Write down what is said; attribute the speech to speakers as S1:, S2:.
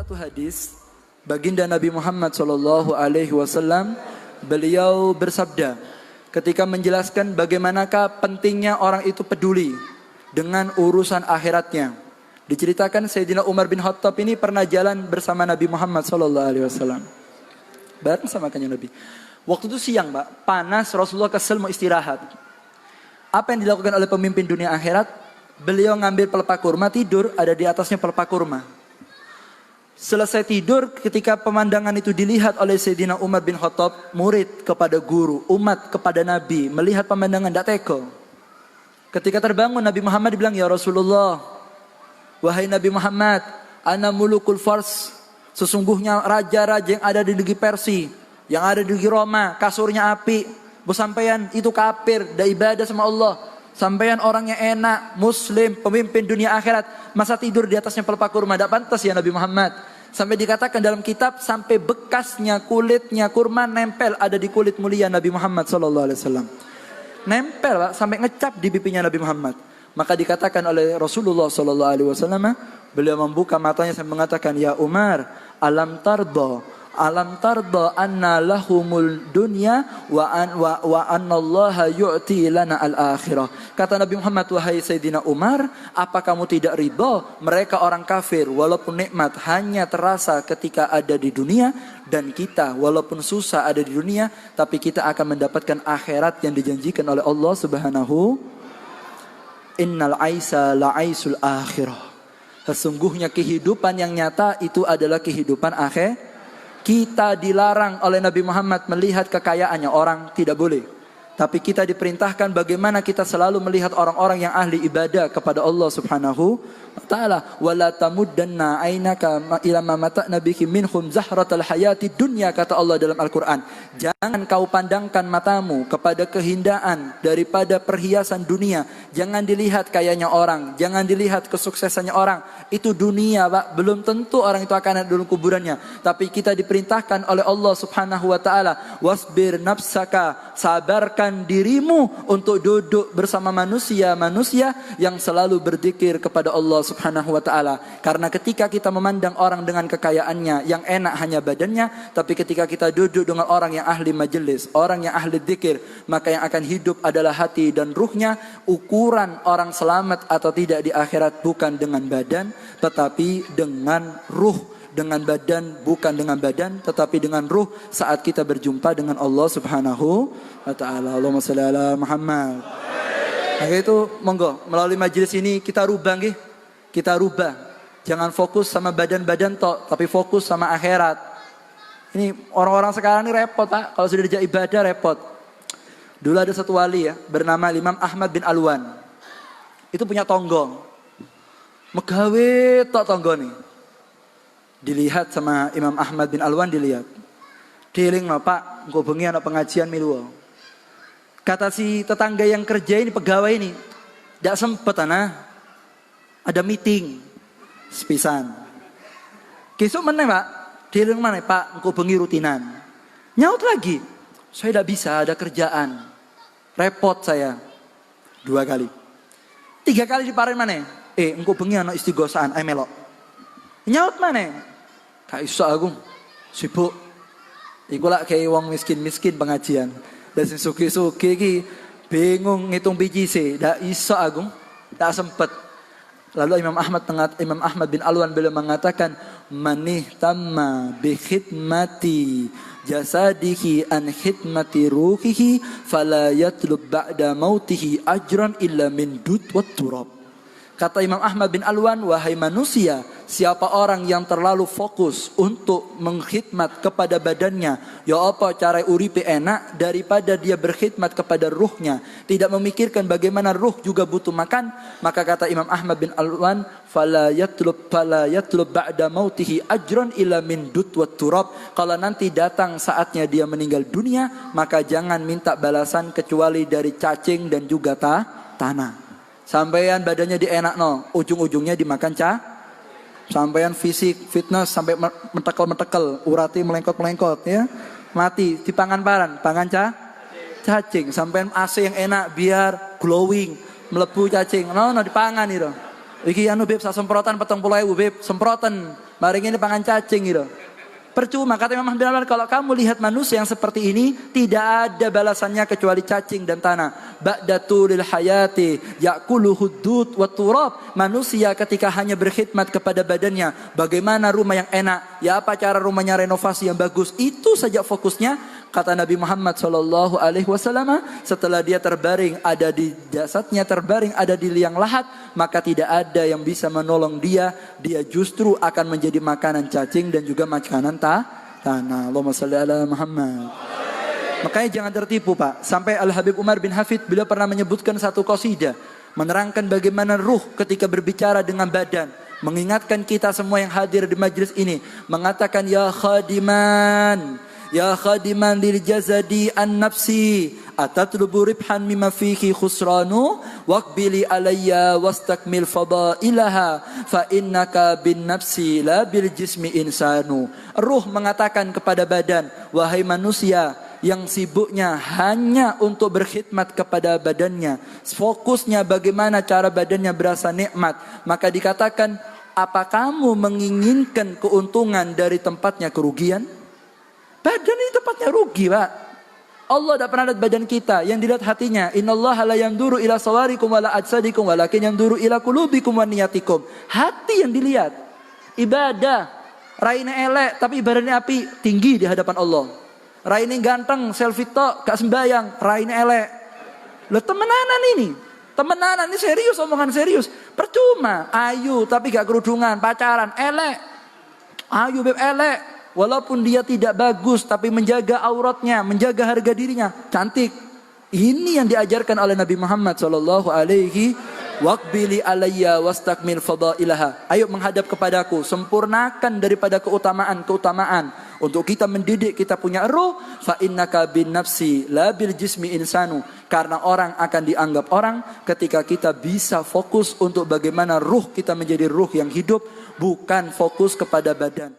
S1: satu hadis, baginda Nabi Muhammad SAW, beliau bersabda ketika menjelaskan bagaimanakah pentingnya orang itu peduli dengan urusan akhiratnya. Diceritakan Sayyidina Umar bin Khattab ini pernah jalan bersama Nabi Muhammad SAW, bareng sama kanjeng Nabi. Waktu itu siang, Pak, panas, Rasulullah kesel mau istirahat. Apa yang dilakukan oleh pemimpin dunia akhirat? Beliau ngambil pelepah kurma, tidur, ada di atasnya pelepah kurma. Selesai tidur, ketika pemandangan itu dilihat oleh Sayyidina Umar bin Khattab, murid kepada guru, umat kepada Nabi, melihat pemandangan tidak tega. Ketika terbangun, Nabi Muhammad bilang, "Ya Rasulullah, wahai Nabi Muhammad, ana mulukul Fars, sesungguhnya raja-raja yang ada di negeri Persia, yang ada di negeri Roma, kasurnya api, sampeyan itu kafir, dah ibadah sama Allah. Sampeyan orang yang enak, muslim, pemimpin dunia akhirat, masa tidur di atasnya pelepah kurma, tidak pantas ya Nabi Muhammad." Sampai dikatakan dalam kitab, sampai bekasnya kulitnya kurma nempel ada di kulit mulia Nabi Muhammad SAW. Nempel, Pak, sampai ngecap di pipinya Nabi Muhammad. Maka dikatakan oleh Rasulullah SAW, beliau membuka matanya sampai mengatakan, "Ya Umar, alam tarda anna lahumul dunya wa anna Allah yu'ti lana al-akhirah." Kata Nabi Muhammad, "Wahai Sayyidina Umar, apa kamu tidak ridha mereka orang kafir walaupun nikmat hanya terasa ketika ada di dunia, dan kita walaupun susah ada di dunia tapi kita akan mendapatkan akhirat yang dijanjikan oleh Allah Subhanahu. Innal aisa la aisul akhirah." Sesungguhnya kehidupan yang nyata itu adalah kehidupan akhir. Kita dilarang oleh Nabi Muhammad melihat kekayaannya, orang tidak boleh. Tapi kita diperintahkan bagaimana kita selalu melihat orang-orang yang ahli ibadah kepada Allah Subhanahu wa ta'ala. Wala tamuddanna ainaka ila ma mata'na bihi minhum zahratal hayati dunya, kata Allah dalam Al-Qur'an. Jangan kau pandangkan matamu kepada keindahan daripada perhiasan dunia. Jangan dilihat kayanya orang, jangan dilihat kesuksesannya orang. Itu dunia, Pak. Belum tentu orang itu akan ada dalam kuburannya. Tapi kita diperintahkan oleh Allah Subhanahu wa ta'ala, wasbir nafsaka, sabarkan dirimu untuk duduk bersama manusia-manusia yang selalu berzikir kepada Allah Subhanahu wa ta'ala. Karena ketika kita memandang orang dengan kekayaannya, yang enak hanya badannya, tapi ketika kita duduk dengan orang yang ahli majelis, orang yang ahli zikir, maka yang akan hidup adalah hati dan ruhnya. Ukuran orang selamat atau tidak di akhirat bukan dengan badan, tetapi dengan ruh. Dengan badan, bukan dengan badan, tetapi dengan ruh saat kita berjumpa dengan Allah Subhanahu wa ta'ala. Allahumma shalli ala Muhammad. Nah, itu monggo melalui majelis ini kita rubah nggih. Kita rubah. Jangan fokus sama badan-badan tok, tapi fokus sama akhirat. Ini orang-orang sekarang ini repot, Pak. Kalau sudah dijak ibadah repot. Dulu ada satu wali ya, bernama Imam Ahmad bin Alwan. Itu punya tonggo. Megawe tok tonggo nih. Dilihat sama Imam Ahmad bin Alwan, dilihat. Dieling no, Pak, engko bengi ana pengajian milu. Kata si tetangga yang kerja ini, pegawai ini, tidak sempet ada meeting sepisan. Besok mana, Pak? Dieling mana, Pak, engko bengi rutinan. Nyaut lagi, saya tidak bisa, ada kerjaan. Repot saya. 2 kali. 3 kali diparin mana? Engko bengi ana istighosaan, ayo melok. Nyaut mana? Kak iso aku sibuk. Iku lak kayak wong miskin-miskin pengajian. Dan sing suki-suki iki bingung ngitung biji sih. Ndak iso aku, tak sempet. Lalu Imam Ahmad bin Alwan beliau mengatakan, manih tamma bi khidmati jasadihi an khidmati ruhihi fala yatlub ba'da mautihi ajran illa min dud wat turab. Kata Imam Ahmad bin Alwan, wahai manusia, siapa orang yang terlalu fokus untuk mengkhidmat kepada badannya, ya apa cara uripe enak, daripada dia berkhidmat kepada ruhnya, tidak memikirkan bagaimana ruh juga butuh makan, maka kata Imam Ahmad bin Alwan, fala yatlub ba'da mautihi ajran illa min dut wat turab. Kalau nanti datang saatnya dia meninggal dunia, maka jangan minta balasan kecuali dari cacing dan juga tanah. Sampean badannya dienak no, ujung-ujungnya dimakan Sampean fisik, fitness sampai mentekel, urati melengkot ya. Mati dipangan pangan cacing. Sampean AC yang enak biar glowing, melebu cacing. No dipangan itu. Iki anu beb sak semprotan 40.000 beb, semprotan. Mari ini pangan cacing gitu. Percuma, kata Imam Ahmad, kalau kamu lihat manusia yang seperti ini, tidak ada balasannya kecuali cacing dan tanah. Ba'datul hayati ya'kulu huddud wa turab. Manusia ketika hanya berkhidmat kepada badannya, bagaimana rumah yang enak, ya apa cara rumahnya renovasi yang bagus, itu saja fokusnya. Kata Nabi Muhammad SAW, setelah dia terbaring, ada di jasadnya terbaring, ada di liang lahat, maka tidak ada yang bisa menolong dia. Dia justru akan menjadi makanan cacing dan juga makanan tanah. Allahumma salli ala Muhammad. Makanya jangan tertipu Pak. Sampai Al-Habib Umar bin Hafid beliau pernah menyebutkan satu qasidah, menerangkan bagaimana ruh ketika berbicara dengan badan. Mengingatkan kita semua yang hadir di majlis ini. Mengatakan, ya khadiman lil jazadi an nafsi atatlubu ribhan mimma fihi khusranu waqbili alayya wastakmil fadailaha fa innaka bin nafsi la bil jismi insanu. Ruh mengatakan kepada badan, wahai manusia yang sibuknya hanya untuk berkhidmat kepada badannya, fokusnya bagaimana cara badannya berasa nikmat, maka dikatakan, apa kamu menginginkan keuntungan dari tempatnya kerugian? Badan ini tempatnya rugi Pak. Allah tidak pernah lihat badan kita, yang dilihat hatinya. Innallaha la yanduru ila sawarikum wala ajsadikum walakin yanduru ila qulubikum wa niyatikum. Hati yang dilihat. Ibadah, raine elek tapi ibadahnya api, tinggi di hadapan Allah. Raine ganteng, selfie tok, gak sembayang, raine elek. Lah temenanan ini. Temenanan ini serius, omongan serius. Percuma, ayu tapi gak kerudungan, pacaran, elek. Ayu beb elek. Walaupun dia tidak bagus, tapi menjaga auratnya, menjaga harga dirinya, cantik. Ini yang diajarkan oleh Nabi Muhammad SAW. Waqbili alayya wastakmil fadailaha. Ayo menghadap kepadaku, sempurnakan daripada keutamaan. Untuk kita mendidik, kita punya ruh. Fa innaka bin nafsi la bil jismi insanu. Karena orang akan dianggap orang ketika kita bisa fokus untuk bagaimana ruh kita menjadi ruh yang hidup, bukan fokus kepada badan.